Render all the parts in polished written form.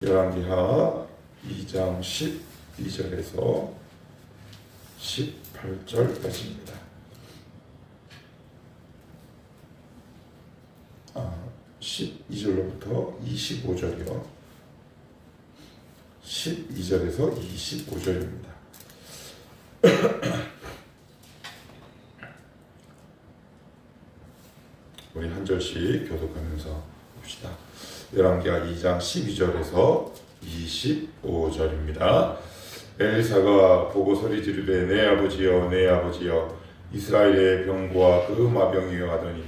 열왕기하 2장 12절에서 18절까지입니다. 12절로부터 25절이요. 12절에서 25절입니다. 우리 한 절씩 교독하면서 봅시다. 열왕기하 2장 12절에서 25절입니다. 엘리사가 보고 소리 지르되 내 아버지여 내 아버지여 이스라엘의 병과 그 마병이여 하더니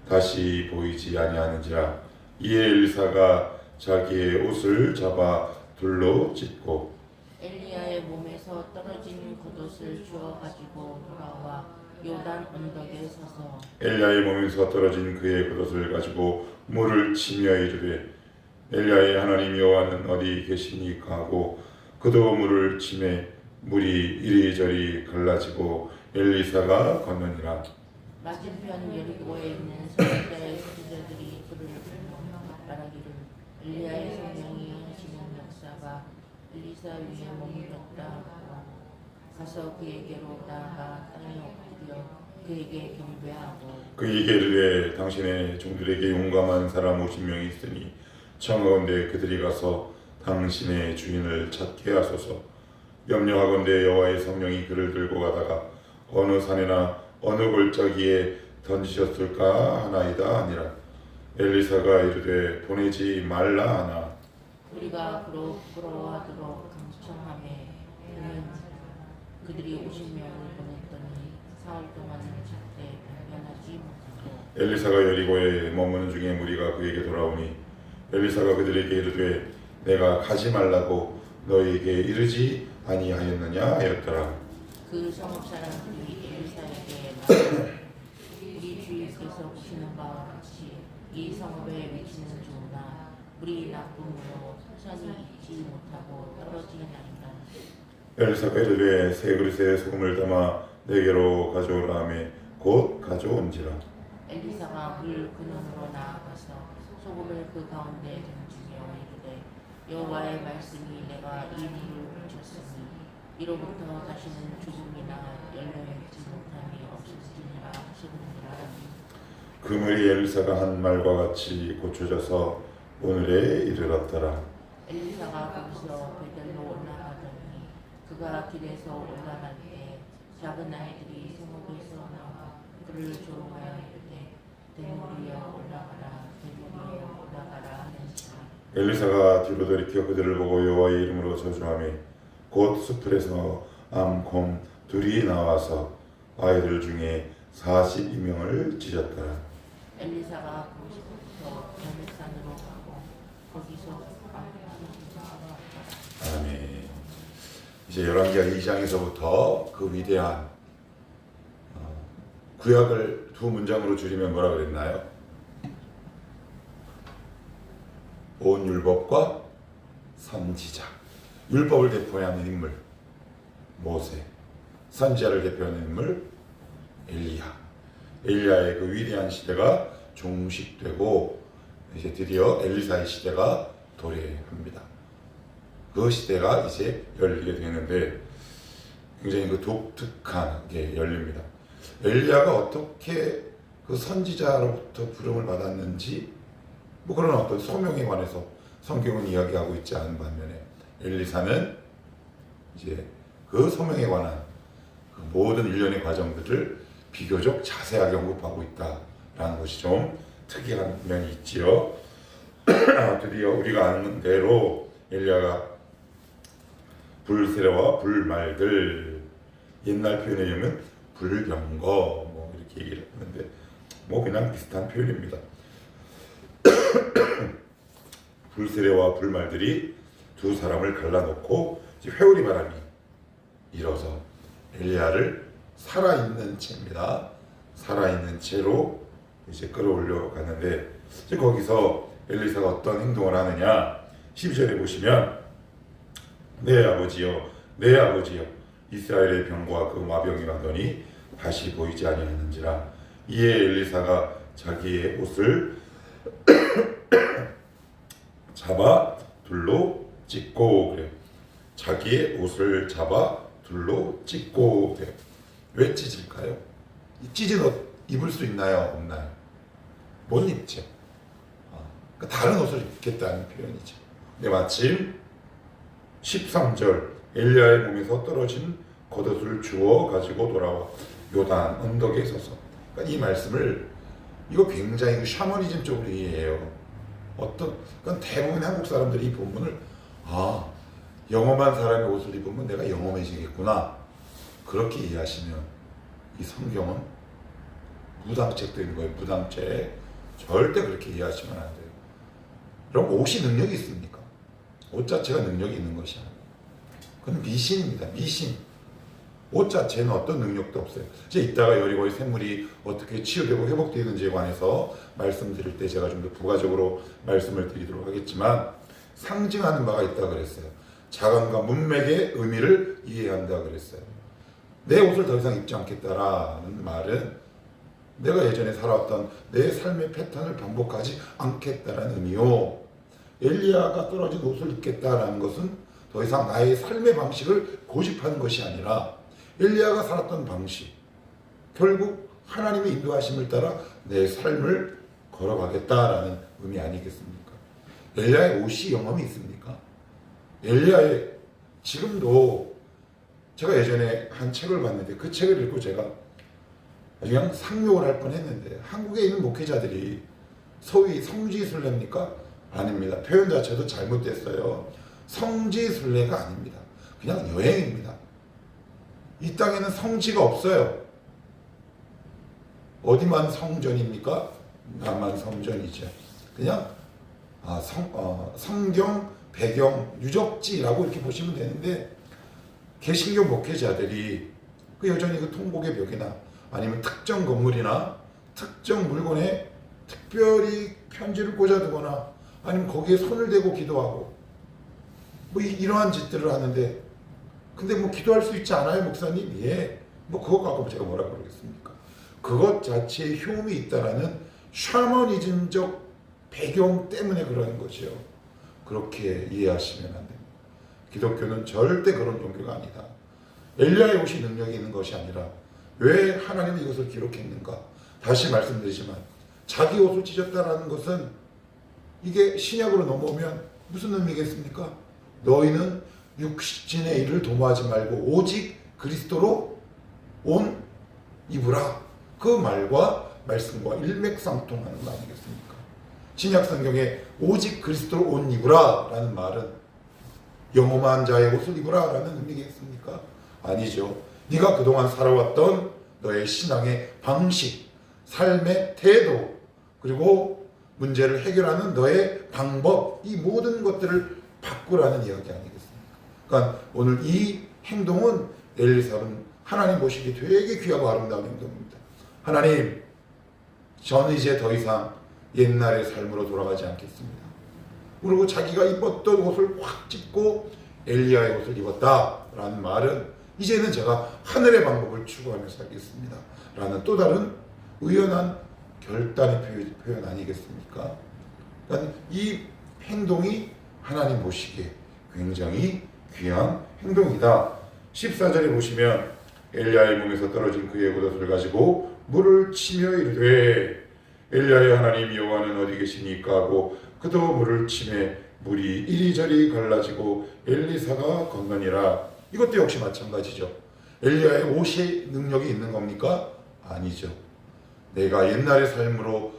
다시 보이지 아니하는지라. 이에 엘리사가 자기의 옷을 잡아 둘로 찢고 엘리야의 몸에서 떨어진 겉옷을 주워 가지고 돌아와 요단 언덕에 서서 엘리야의 몸에서 떨어진 그의 겉옷을 가지고 물을 치며 이르되 엘리야의 하나님 여호와는 어디 계시니까 하고 그도 물을 치매 물이 이리저리 갈라지고 엘리사가 건너니라. 맞은편 여리고에 있는 선지자의 선지자들이 그를 말하기를 엘리야의 성령이 하시는 역사가 엘리사 위에 머물렀다 하고 가서 그에게로 나아가 땅에 엎드려 그에게 경배하고 그에게 이르되 당신의 종들에게 용감한 사람 50명이 있으니 청하건대 그들이 가서 당신의 주인을 찾게 하소서. 염려하건대 여호와의 성령이 그를 들고 가다가 어느 산이나 어느 골짜기에 던지셨을까 하나이다 하니라. 엘리사가 이르되 보내지 말라 하나 우리가 그로 부끄러워하도록 강청하매 그는 그들이 50명을 보냈더니 사흘 동안은 절대 변하지 못하고 엘리사가 여리고에 머무는 중에 무리가 그에게 돌아오니 엘리사가 그들에게 이르되 내가 가지 말라고 너희에게 이르지 아니하였느냐 하였더라. 그 성읍 사람들이 엘리사에게 말하되 우리 주께서 보시는 바와 같이 이 성읍의 위치는 좋으나 우리 나쁨으로 산이 있지 못하고 떨어지나이다. 엘리사가 이르되 세 그릇에 소금을 담아 내게로 가져오라 하매 곧 가져온지라. 엘리사가 물 근원으로 나아가서 소금을 그 가운데 던지며 이르되 여호와의 말씀이 내가 이 물을 훔쳤으니 이로부터 다시는 죽음이나 열매맺지 못함이 없으리라 하시느니라. 그 물이 엘리사가 한 말과 같이 고쳐져서 오늘에 이르렀더라. 엘리사가 거기서 베델로 올라가더니 그가 길에서 올라갈 때 작은 아이들이 성읍에서 나와 그를 조롱하여 이르되 대머리여 올라가라 대머리여 올라가라 하는지라. 엘리사가 뒤로 돌이켜 그들을 보고 여호와의 이름으로 저주하며 곧 수풀에서 암, 곰 둘이 나와서 아이들 중에 42명을 찢었더라. 엘리사가 거기서부터 갈멜산으로 가고 거기서 아멘. 이제 열왕기하 2장에서부터 그 위대한 구약을 두 문장으로 줄이면 뭐라 그랬나요? 온 율법과 선지자. 율법을 대표하는 인물 모세, 선지자를 대표하는 인물 엘리야. 엘리야의 그 위대한 시대가 종식되고 이제 드디어 엘리사의 시대가 도래합니다. 그 시대가 이제 열리게 되는데 굉장히 그 독특한 게 열립니다. 엘리야가 어떻게 그 선지자로부터 부름을 받았는지 뭐 그런 어떤 소명에 관해서 성경은 이야기하고 있지 않은 반면에 엘리사는 이제 그 소명에 관한 그 모든 일련의 과정들을 비교적 자세하게 언급하고 있다라는 것이 좀 특이한 면이 있지요. 드디어 우리가 아는 대로 엘리야가 불세례와 불말들, 옛날 표현에 의하면 불병거 뭐 이렇게 얘기를 하는데 뭐 그냥 비슷한 표현입니다. 불세례와 불말들이 두 사람을 갈라놓고 이제 회오리 바람이 일어서 엘리야를 살아있는 채입니다. 살아있는 채로 이제 끌어올려 가는데 이제 거기서 엘리사가 어떤 행동을 하느냐 12절에 보시면 내 아버지여 내 아버지여 이스라엘의 병과 그 마병이 나더니 다시 보이지 아니하는지라. 이에 엘리사가 자기의 옷을 잡아 둘로 찢고 그래요. 자기의 옷을 잡아 둘로 찢고 그래요. 왜 찢을까요? 이 찢은 옷 입을 수 있나요? 없나요? 못 입죠. 그러니까 다른 옷을 입겠다는 표현이죠. 근데 마침 13절 엘리야의 몸에서 떨어진 겉옷을 주워 가지고 돌아와 요단 언덕에 서서, 그러니까 이 말씀을 이거 굉장히 샤머니즘 쪽으로 이해해요. 그러니까 대부분 한국 사람들이 이 본문을 영험한 사람의 옷을 입으면 내가 영험해지겠구나 그렇게 이해하시면 이 성경은 무당책도 있는 거예요. 무당책 절대 그렇게 이해하시면 안 돼요. 그럼 옷이 능력이 있습니까? 옷 자체가 능력이 있는 것이 아니에요. 그건 미신입니다. 미신. 옷 자체는 어떤 능력도 없어요. 이제 이따가 여리고의 샘물이 어떻게 치유되고 회복되는지에 관해서 말씀드릴 때 제가 좀 더 부가적으로 말씀을 드리도록 하겠지만, 상징하는 바가 있다 그랬어요. 자간과 문맥의 의미를 이해한다 그랬어요. 내 옷을 더 이상 입지 않겠다라는 말은 내가 예전에 살아왔던 내 삶의 패턴을 반복하지 않겠다라는 의미요. 엘리야가 떨어진 옷을 입겠다라는 것은 더 이상 나의 삶의 방식을 고집하는 것이 아니라 엘리야가 살았던 방식, 결국 하나님의 인도하심을 따라 내 삶을 걸어가겠다라는 의미 아니겠습니까? 엘리야의 옷이 영험이 있습니까? 엘리야의 지금도 제가 예전에 한 책을 봤는데 그 책을 읽고 제가 그냥 상욕을 할 뻔했는데, 한국에 있는 목회자들이 소위 성지순례입니까? 아닙니다. 표현 자체도 잘못됐어요. 성지순례가 아닙니다. 그냥 여행입니다. 이 땅에는 성지가 없어요. 어디만 성전입니까? 나만 성전이죠. 그냥 성경 배경 유적지라고 이렇게 보시면 되는데, 개신교 목회자들이 여전히 그 통곡의 벽이나 아니면 특정 건물이나 특정 물건에 특별히 편지를 꽂아두거나 아니면 거기에 손을 대고 기도하고 이러한 짓들을 하는데, 근데 기도할 수 있지 않아요, 목사님? 예. 그거 갖고 제가 뭐라 그러겠습니까? 그것 자체에 효험이 있다라는 샤머니즘적 배경 때문에 그러는 것이요. 그렇게 이해하시면 안 됩니다. 기독교는 절대 그런 종교가 아니다. 엘리야의 옷이 능력이 있는 것이 아니라 왜 하나님이 이것을 기록했는가? 다시 말씀드리지만 자기 옷을 찢었다라는 것은 이게 신약으로 넘어오면 무슨 의미겠습니까? 너희는 육신의 일을 도모하지 말고 오직 그리스도로 옷 입으라. 그 말과 말씀과 일맥상통하는 거 아니겠습니까? 신약 성경에 오직 그리스도로 옷 입으라 라는 말은 영험한 자의 옷을 입으라 라는 의미겠습니까? 아니죠. 네가 그동안 살아왔던 너의 신앙의 방식, 삶의 태도, 그리고 문제를 해결하는 너의 방법, 이 모든 것들을 바꾸라는 이야기 아니겠습니까? 그러니까 오늘 이 행동은 엘리사는 하나님 보시기에 되게 귀하고 아름다운 행동입니다. 하나님, 저는 이제 더 이상 옛날의 삶으로 돌아가지 않겠습니다. 그리고 자기가 입었던 옷을 확 찢고 엘리야의 옷을 입었다라는 말은 이제는 제가 하늘의 방법을 추구하며 살겠습니다 라는 또 다른 의연한 결단의 표현 아니겠습니까? 그러니까 이 행동이 하나님 보시기에 굉장히 귀한 행동이다. 14절에 보시면 엘리야의 몸에서 떨어진 그의 겉옷을 가지고 물을 치며 이르되 엘리야의 하나님 여호와는 어디 계시니까 하고 그도 물을 치매 물이 이리저리 갈라지고 엘리사가 건너니라. 이것도 역시 마찬가지죠. 엘리야의 옷이 능력이 있는 겁니까? 아니죠. 내가 옛날의 삶으로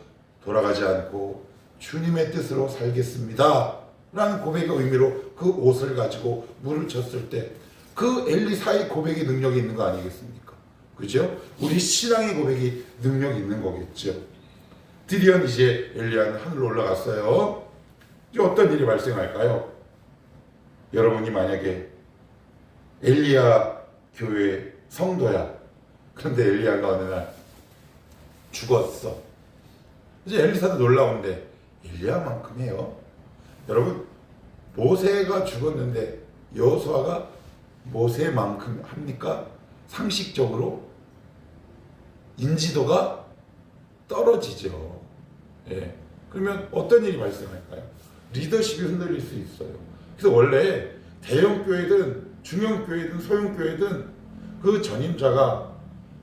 돌아가지 않고 주님의 뜻으로 살겠습니다 라는 고백의 의미로 그 옷을 가지고 물을 쳤을 때 그 엘리사의 고백이 능력이 있는 거 아니겠습니까? 그죠? 우리 신앙의 고백이 능력이 있는 거겠죠. 드디어 이제 엘리야는 하늘로 올라갔어요. 이제 어떤 일이 발생할까요? 여러분이 만약에 엘리야 교회 성도야. 그런데 엘리야가 어느 날 죽었어. 이제 엘리사도 놀라운데 엘리야만큼 해요. 여러분, 모세가 죽었는데 여호수아가 모세만큼 합니까? 상식적으로 인지도가 떨어지죠. 예. 그러면 어떤 일이 발생할까요? 리더십이 흔들릴 수 있어요. 그래서 원래 대형 교회든 중형 교회든 소형 교회든 그 전임자가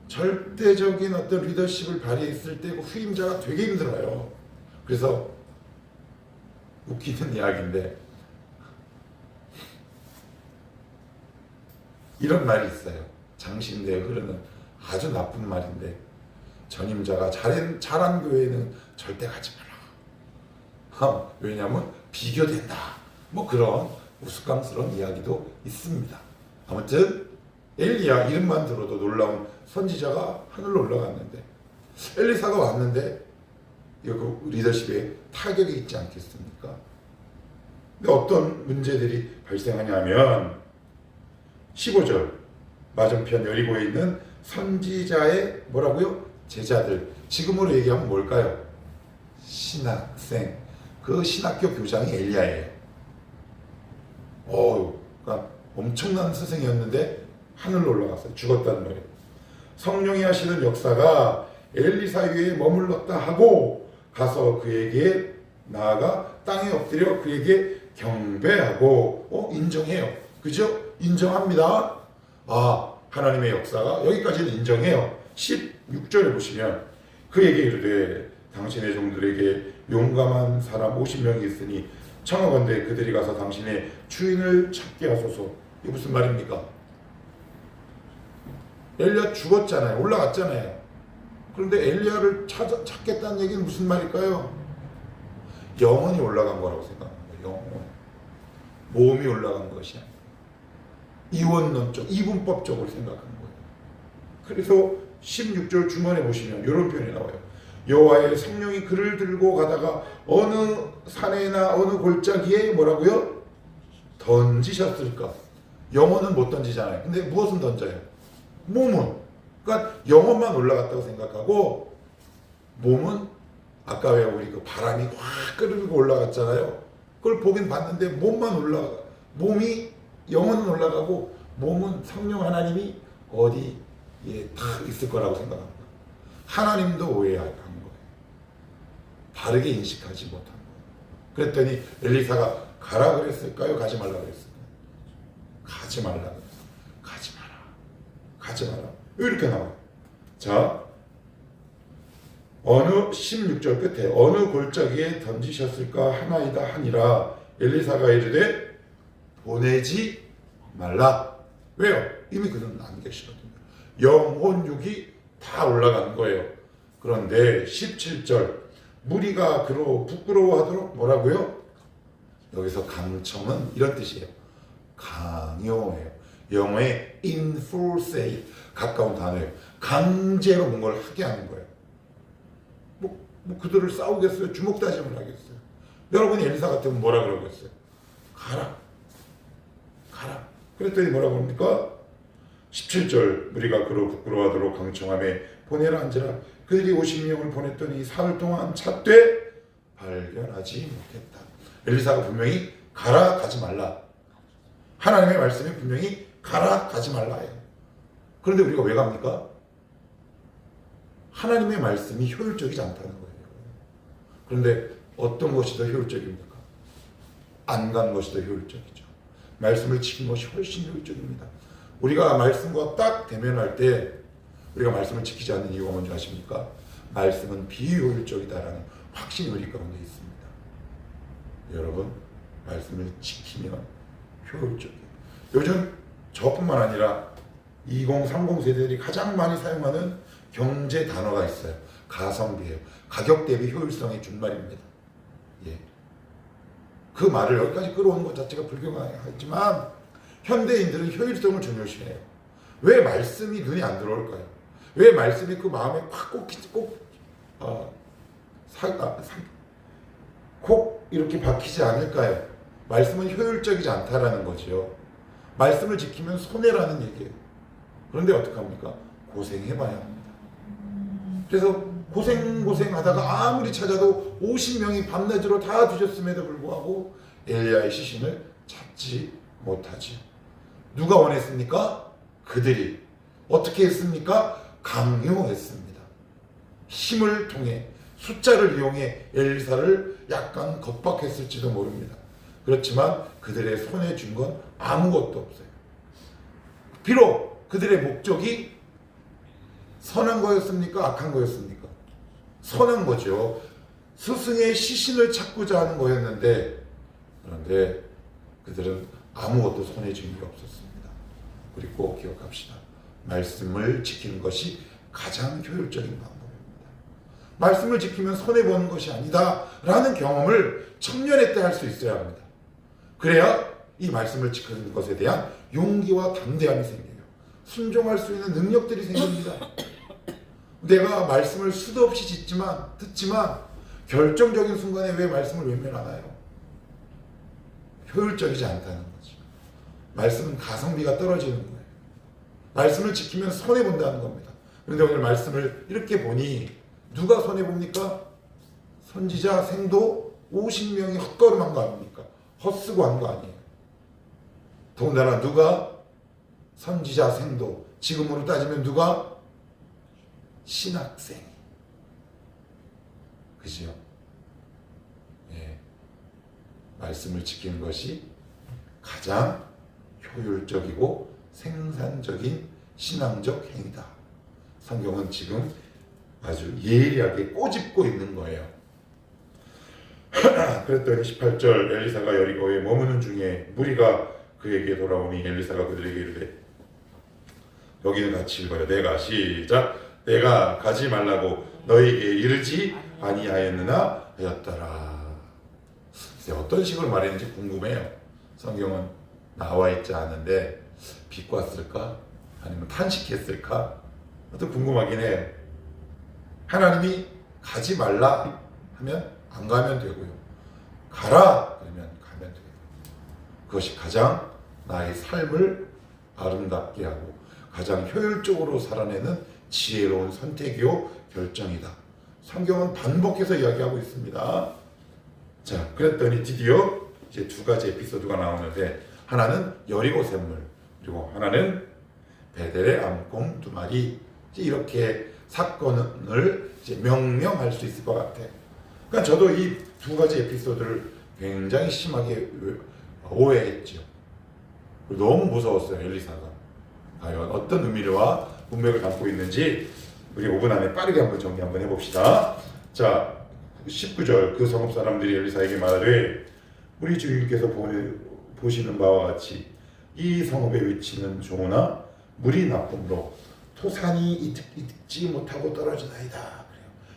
절대적인 어떤 리더십을 발휘했을 때 그 후임자가 되게 힘들어요. 그래서 웃기는 이야기인데 이런 말이 있어요. 장신대에 흐르는 아주 나쁜 말인데 전임자가 잘한 교회는 절대 가지 마라. 왜냐하면 비교된다. 뭐 그런 우스꽝스러운 이야기도 있습니다. 아무튼 엘리야 이름만 들어도 놀라운 선지자가 하늘로 올라갔는데 엘리사가 왔는데 그 리더십에 타격이 있지 않겠습니까? 근데 어떤 문제들이 발생하냐면 15절 맞은편 여리고에 있는 선지자의 뭐라고요? 제자들, 지금으로 얘기하면 뭘까요? 신학생. 그 신학교 교장이 엘리야예요. 그러니까 엄청난 스승이었는데 하늘로 올라갔어요. 죽었다는 말이에요. 성령이 하시는 역사가 엘리사 위에 머물렀다 하고 가서 그에게 나아가 땅에 엎드려 그에게 경배하고 인정해요. 그죠? 인정합니다. 하나님의 역사가 여기까지는 인정해요. 16절에 보시면 그에게 이르되 당신의 종들에게 용감한 사람 50명이 있으니 청하건대 그들이 가서 당신의 주인을 찾게 하소서. 이게 무슨 말입니까? 엘리야 죽었잖아요. 올라갔잖아요. 그런데 엘리야를 찾겠다는 얘기는 무슨 말일까요? 영혼이 올라간 거라고 생각하는 거예요. 영혼. 몸이 올라간 것이 아니라 이원론적, 이분법적으로 생각하는 거예요. 그래서 16절 중간에 보시면 이런 표현이 나와요. 여호와의 성령이 그를 들고 가다가 어느 산에나 어느 골짜기에 뭐라고요? 던지셨을까? 영혼은 못 던지잖아요. 근데 무엇은 던져요? 몸은. 그러니까 영혼만 올라갔다고 생각하고 몸은 아까 왜 우리 그 바람이 확 끌고 올라갔잖아요. 그걸 보긴 봤는데 몸이 영혼은 올라가고 몸은 성령 하나님이 어디에 다 있을 거라고 생각합니다. 하나님도 오해한 거예요. 바르게 인식하지 못한 거예요. 그랬더니 엘리사가 가라 그랬을까요? 가지 말라 그랬을까요? 가지 말라 그랬어요. 가지 마라. 가지 마라. 이렇게 나와요. 자, 어느 16절 끝에 어느 골짜기에 던지셨을까 하나이다 하니라. 엘리사가 이르되 보내지 말라. 왜요? 이미 그는 안 계시거든요. 영혼 육이 다 올라간 거예요. 그런데 17절 무리가 그로 부끄러워하도록 뭐라고요? 여기서 강청은 이런 뜻이에요. 강요해요. 영어의 enforce, 가까운 단어예요. 강제로 뭔가를 하게 하는 거예요. 뭐 그들을 싸우겠어요? 주먹 다짐을 하겠어요? 여러분이 엘리사 같으면 뭐라 그러겠어요? 가라. 가라. 그랬더니 뭐라고 합니까? 17절 무리가 그로 부끄러워하도록 강청함에 보내라 한지라. 그들이 50명을 보냈더니 사흘 동안 찾되 발견하지 못했다. 엘리사가 분명히 가라 가지 말라. 하나님의 말씀이 분명히 가라 가지 말라 해요. 그런데 우리가 왜 갑니까? 하나님의 말씀이 효율적이지 않다는 거예요. 그런데 어떤 것이 더 효율적입니까? 안 간 것이 더 효율적이죠. 말씀을 지킨 것이 훨씬 효율적입니다. 우리가 말씀과 딱 대면할 때 우리가 말씀을 지키지 않는 이유가 뭔지 아십니까? 말씀은 비효율적이다라는 확신이 우리 가운데 있습니다. 여러분, 말씀을 지키면 효율적이에요. 요즘 저뿐만 아니라 2030 세대들이 가장 많이 사용하는 경제 단어가 있어요. 가성비예요. 가격 대비 효율성의 준말입니다. 예. 그 말을 여기까지 끌어오는 것 자체가 불경하지만 현대인들은 효율성을 중요시해요. 왜 말씀이 눈에 안 들어올까요? 왜 말씀이 그 마음에 콕 이렇게 박히지 않을까요? 말씀은 효율적이지 않다라는 거죠. 말씀을 지키면 손해라는 얘기예요. 그런데 어떡합니까? 고생해봐야 합니다. 그래서 고생하다가 아무리 찾아도 50명이 밤낮으로 다 뒤졌음에도 불구하고 엘리야의 시신을 찾지 못하지. 누가 원했습니까? 그들이. 어떻게 했습니까? 강요했습니다. 힘을 통해 숫자를 이용해 엘리사를 약간 겁박했을지도 모릅니다. 그렇지만 그들의 손에 준 건 아무것도 없어요. 비록 그들의 목적이 선한 거였습니까? 악한 거였습니까? 선한 거죠. 스승의 시신을 찾고자 하는 거였는데, 그런데 그들은 아무것도 손에 쥔 게 없었습니다. 우리 꼭 기억합시다. 말씀을 지키는 것이 가장 효율적인 방법입니다. 말씀을 지키면 손해보는 것이 아니다 라는 경험을 청년의 때 할 수 있어야 합니다. 그래야 이 말씀을 지키는 것에 대한 용기와 담대함이 생겨요. 순종할 수 있는 능력들이 생깁니다. 내가 말씀을 수도 없이 듣지만 결정적인 순간에 왜 말씀을 외면하나요? 효율적이지 않다는 거죠. 말씀은 가성비가 떨어지는 거예요. 말씀을 지키면 손해본다는 겁니다. 그런데 오늘 말씀을 이렇게 보니 누가 손해봅니까? 선지자 생도 50명이 헛걸음한 거 아닙니까? 헛쓰고 한 거 아니에요. 더군다나 누가 선지자 생도, 지금으로 따지면 누가? 신학생이. 그죠? 예. 말씀을 지키는 것이 가장 효율적이고 생산적인 신앙적 행위다. 성경은 지금 아주 예리하게 꼬집고 있는 거예요. 그랬더니 18절 엘리사가 여리고에 머무는 중에 무리가 그에게 돌아오니 엘리사가 그들에게 이르되, 여기는 같이 읽어요. 내가 가지 말라고 너에게 이르지 아니하였느냐 하였더라. 어떤 식으로 말했는지 궁금해요. 성경은 나와 있지 않은데 비꼬았을까? 아니면 탄식했을까? 또 궁금하긴 해요. 하나님이 가지 말라 하면 안 가면 되고요. 가라 그러면 가면 돼요. 그것이 가장 나의 삶을 아름답게 하고 가장 효율적으로 살아내는 지혜로운 선택이요 결정이다. 성경은 반복해서 이야기하고 있습니다. 자, 그랬더니 드디어 이제 두 가지 에피소드가 나오는데, 하나는 여리고 샘물, 그리고 하나는 베델의 암곰 두 마리. 이렇게 사건을 이제 명명할 수 있을 것 같아요. 그러니까 저도 이 두 가지 에피소드를 굉장히 심하게 오해했죠. 너무 무서웠어요. 엘리사가 과연 어떤 의미와 문맥을 담고 있는지 우리 5분 안에 빠르게 한번 정리 한번 해봅시다. 자, 19절 그 성읍 사람들이 엘리사에게 말하되, 우리 주인께서 보시는 바와 같이 이 성읍의 위치는 좋으나 물이 나쁨으로 토산이 익지 못하고 떨어지나이다.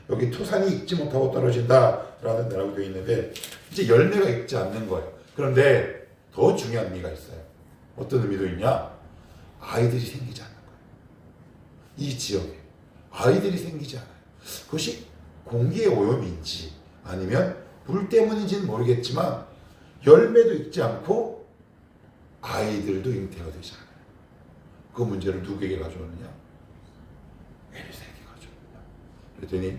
여기 토산이 익지 못하고 떨어진다라는 데라고 되어 있는데, 이제 열매가 익지 않는 거예요. 그런데 더 중요한 의미가 있어요. 어떤 의미도 있냐? 아이들이 생기지 않는 거예요. 이 지역에 아이들이 생기지 않아요. 그것이 공기의 오염인지 아니면 물 때문인지는 모르겠지만 열매도 익지 않고 아이들도 잉태가 되지 않아요. 그 문제를 누구에게 가져오느냐? 엘리사에게 가져옵니다. 그랬더니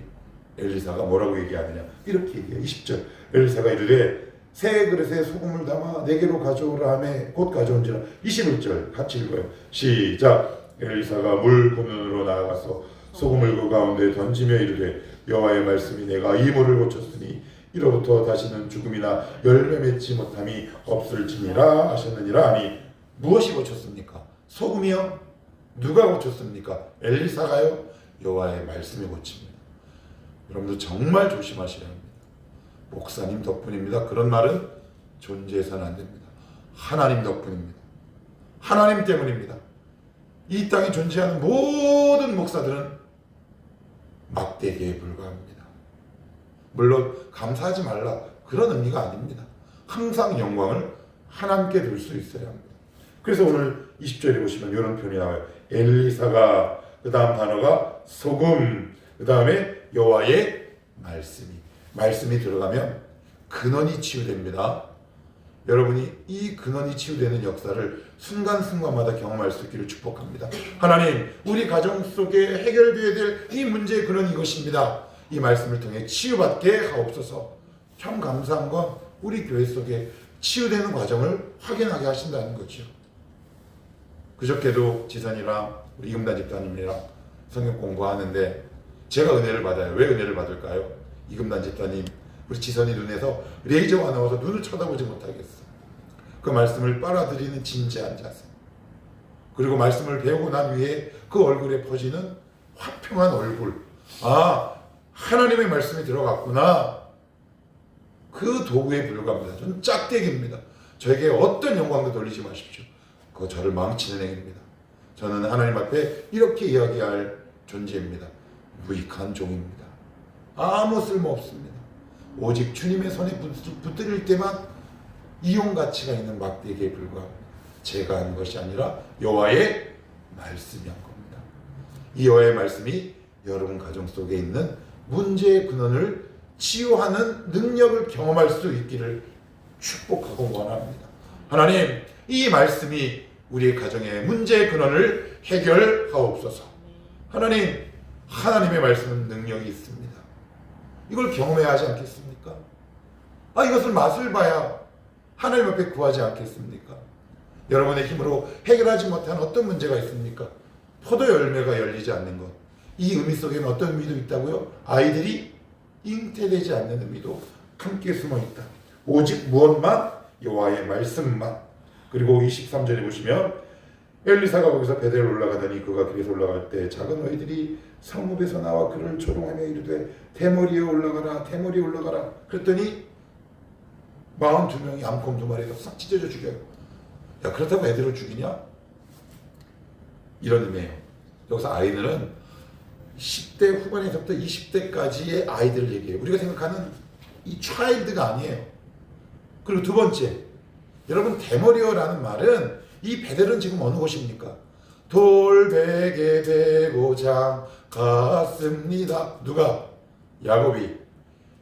엘리사가 뭐라고 얘기하느냐? 이렇게 얘기해요. 20절 엘리사가 이르되 새 그릇에 소금을 담아 내게로 가져오라 하매 곧 가져온지라. 21절 같이 읽어요. 시작. 엘리사가 물 굽는으로 나아가서 소금을 그 가운데 던지며 이르되, 여호와의 말씀이 내가 이 물을 고쳤으니 이로부터 다시는 죽음이나 열매 맺지 못함이 없을지니라 하셨느니라. 아니, 무엇이 고쳤습니까? 소금이요? 누가 고쳤습니까? 엘리사가요? 여호와의 말씀이 고칩니다. 여러분들 정말 조심하셔야 합니다. 목사님 덕분입니다. 그런 말은 존재해서는 안 됩니다. 하나님 덕분입니다. 하나님 때문입니다. 이 땅에 존재하는 모든 목사들은 막대기에 불과합니다. 물론 감사하지 말라 그런 의미가 아닙니다. 항상 영광을 하나님께 둘 수 있어야 합니다. 그래서 오늘 20절에 보시면 이런 표현이 나와요. 엘리사가, 그 다음 단어가 소금, 그 다음에 여호와의 말씀이 들어가면 근원이 치유됩니다. 여러분이 이 근원이 치유되는 역사를 순간순간마다 경험할 수 있기를 축복합니다. 하나님, 우리 가정 속에 해결되어야 될 이 문제의 근원이 이것입니다. 이 말씀을 통해 치유받게 하옵소서. 참 감사한 건 우리 교회 속에 치유되는 과정을 확인하게 하신다는 거죠. 그저께도 지선이랑 우리 이금단 집사님이랑 성경 공부하는데 제가 은혜를 받아요. 왜 은혜를 받을까요? 이금단 집사님 우리 지선이 눈에서 레이저가 나와서 눈을 쳐다보지 못하겠어. 그 말씀을 빨아들이는 진지한 자세, 그리고 말씀을 배우고 난 후에 그 얼굴에 퍼지는 화평한 얼굴. 아, 하나님의 말씀이 들어갔구나. 그 도구에 불과합니다. 저는 짝대기입니다. 저에게 어떤 영광도 돌리지 마십시오. 그거 저를 망치는 행위입니다. 저는 하나님 앞에 이렇게 이야기할 존재입니다. 무익한 종입니다. 아무 쓸모 없습니다. 오직 주님의 손에 붙들릴 때만 이용 가치가 있는 막대기에 불과합니다. 제가 한 것이 아니라 여호와의 말씀이 한 겁니다. 이 여호와의 말씀이 여러분 가정 속에 있는 문제의 근원을 치유하는 능력을 경험할 수 있기를 축복하고 원합니다. 하나님, 이 말씀이 우리의 가정의 문제의 근원을 해결하옵소서. 하나님, 하나님의 말씀은 능력이 있습니다. 이걸 경험해야 하지 않겠습니까? 이것을 맛을 봐야 하나님 앞에 구하지 않겠습니까? 여러분의 힘으로 해결하지 못한 어떤 문제가 있습니까? 포도 열매가 열리지 않는 것. 이 의미 속에는 어떤 의미도 있다고요? 아이들이 잉태되지 않는 의미도 함께 숨어 있다. 오직 무엇만? 여호와의 말씀만. 그리고 23절에 보시면 엘리사가 거기서 베델 올라가더니 그가 길에서 올라갈 때 작은 어이들이 성읍에서 나와 그를 조롱하며 이르되 대머리에 올라가라, 대머리에 올라가라. 그랬더니 42명이 암곰 2마리에서 싹 찢어져 죽여요. 야, 그렇다고 애들을 죽이냐? 이런 의미예요. 여기서 아이들은 10대 후반에서부터 20대까지의 아이들을 얘기해요. 우리가 생각하는 이 차일드가 아니에요. 그리고 두 번째, 여러분, 대머리어라는 말은 이 베델은 지금 어느 곳입니까? 돌베개 베고장 갔습니다. 누가? 야곱이.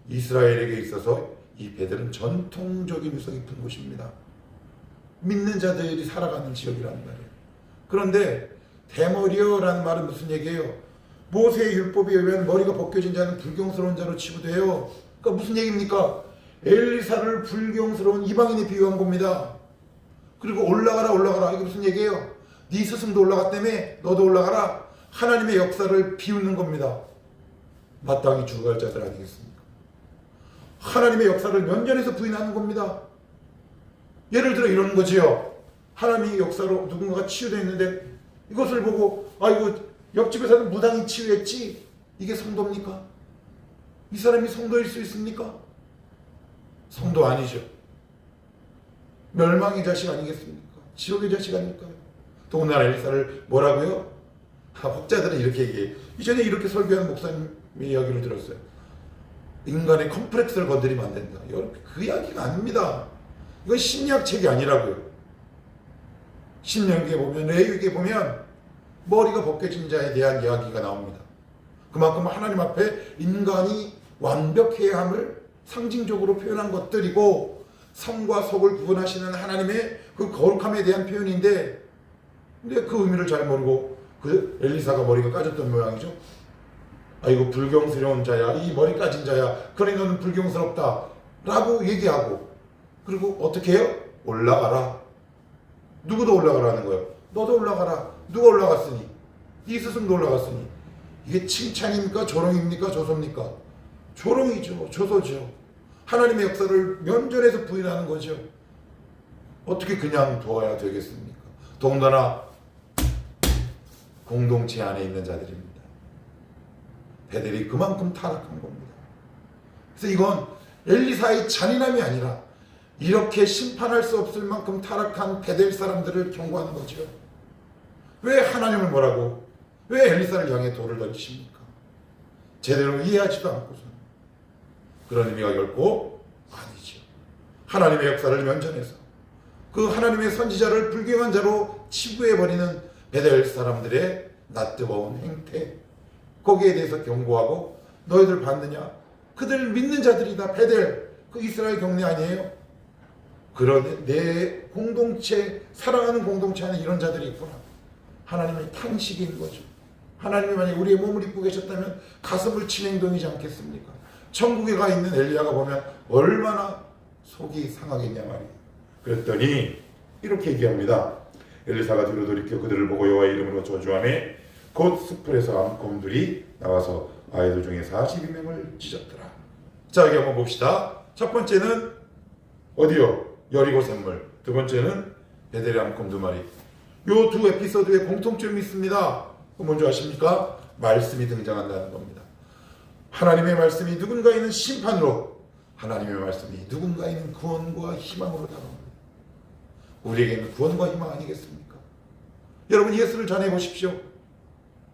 이스라엘에게 있어서 이 베델은 전통적인 유서 깊은 곳입니다. 믿는 자들이 살아가는 지역이란 말이에요. 그런데 대머리어라는 말은 무슨 얘기예요? 모세의 율법에 의하면 머리가 벗겨진 자는 불경스러운 자로 치부돼요. 그러니까 무슨 얘기입니까? 엘리사를 불경스러운 이방인에 비유한 겁니다. 그리고 올라가라. 이게 무슨 얘기예요? 네 스승도 올라갔다며 너도 올라가라. 하나님의 역사를 비웃는 겁니다. 마땅히 죽어갈 자들 아니겠습니까? 하나님의 역사를 면전에서 부인하는 겁니다. 예를 들어 이런 거지요. 하나님의 역사로 누군가가 치유되어 있는데 이것을 보고 아이고 옆집에 사는 무당이 치유했지. 이게 성도입니까? 이 사람이 성도일 수 있습니까? 성도 아니죠. 멸망의 자식 아니겠습니까? 지옥의 자식 아닐까요? 더군다나 엘리사를 뭐라고요? 학자들은 이렇게 얘기해요. 이전에 이렇게 설교한 목사님의 이야기를 들었어요. 인간의 컴플렉스를 건드리면 안 된다. 여러분, 그 이야기가 아닙니다. 이건 심리학책이 아니라고요. 신명기에 보면, 레위기에 보면 머리가 벗겨진 자에 대한 이야기가 나옵니다. 그만큼 하나님 앞에 인간이 완벽해야 함을 상징적으로 표현한 것들이고, 성과 속을 구분하시는 하나님의 그 거룩함에 대한 표현인데, 근데 그 의미를 잘 모르고 그 엘리사가 머리가 까졌던 모양이죠. 이거 불경스러운 자야, 이 머리 까진 자야, 그러니 너는 불경스럽다 라고 얘기하고, 그리고 어떻게 해요? 올라가라. 누구도 올라가라는 거예요. 너도 올라가라. 누가 올라갔으니? 네 스승도 올라갔으니. 이게 칭찬입니까? 조롱입니까? 조소입니까? 조롱이죠. 조소죠. 하나님의 역사를 면전에서 부인하는 거죠. 어떻게 그냥 두어야 되겠습니까? 더군다나 공동체 안에 있는 자들입니다. 베델이 그만큼 타락한 겁니다. 그래서 이건 엘리사의 잔인함이 아니라 이렇게 심판할 수 없을 만큼 타락한 베델 사람들을 경고하는 거죠. 왜 하나님을 뭐라고? 왜 엘리사를 향해 돌을 던지십니까? 제대로 이해하지도 않고서. 그런 의미가 결코 아니죠. 하나님의 역사를 면전해서 그 하나님의 선지자를 불경한 자로 치부해버리는 베델 사람들의 낯뜨거운 행태, 거기에 대해서 경고하고, 너희들 봤느냐? 그들 믿는 자들이다. 베델, 그 이스라엘 경례 아니에요? 그런 내 공동체, 사랑하는 공동체 안에 이런 자들이 있구나. 하나님의 탄식인 거죠. 하나님이 만약 우리의 몸을 입고 계셨다면 가슴을 치는 행동이지 않겠습니까? 천국에 가 있는 엘리야가 보면 얼마나 속이 상하겠냐 말이에요. 그랬더니 이렇게 얘기합니다. 엘리사가 뒤로 돌이켜 그들을 보고 여호와의 이름으로 저주하며 곧 숲풀에서 암곰들이 나와서 아이들 중에 42명을 찢었더라. 자, 여기 한번 봅시다. 첫 번째는 어디요? 여리고 샘물. 두 번째는 베들레헴 곰 2마리. 요 두 에피소드에 공통점이 있습니다. 뭔지 아십니까? 말씀이 등장한다는 겁니다. 하나님의 말씀이 누군가에는 심판으로, 하나님의 말씀이 누군가에는 구원과 희망으로 다가옵니다. 우리에게는 구원과 희망 아니겠습니까? 여러분, 예수를 전해보십시오.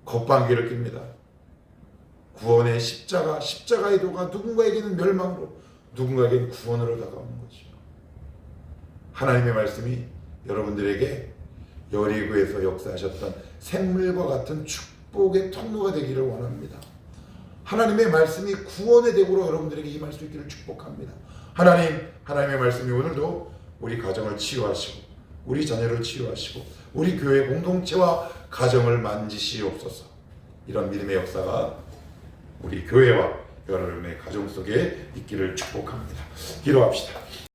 겉방귀를 낍니다. 구원의 십자가의 도가 누군가에게는 멸망으로, 누군가에게는 구원으로 다가오는 것이죠. 하나님의 말씀이 여러분들에게 여리고에서 역사하셨던 샘물과 같은 축복의 통로가 되기를 원합니다. 하나님의 말씀이 구원의 대구로 여러분들에게 임할 수 있기를 축복합니다. 하나님의 말씀이 오늘도 우리 가정을 치유하시고, 우리 자녀를 치유하시고, 우리 교회 공동체와 가정을 만지시옵소서. 이런 믿음의 역사가 우리 교회와 여러분의 가정 속에 있기를 축복합니다. 기도합시다.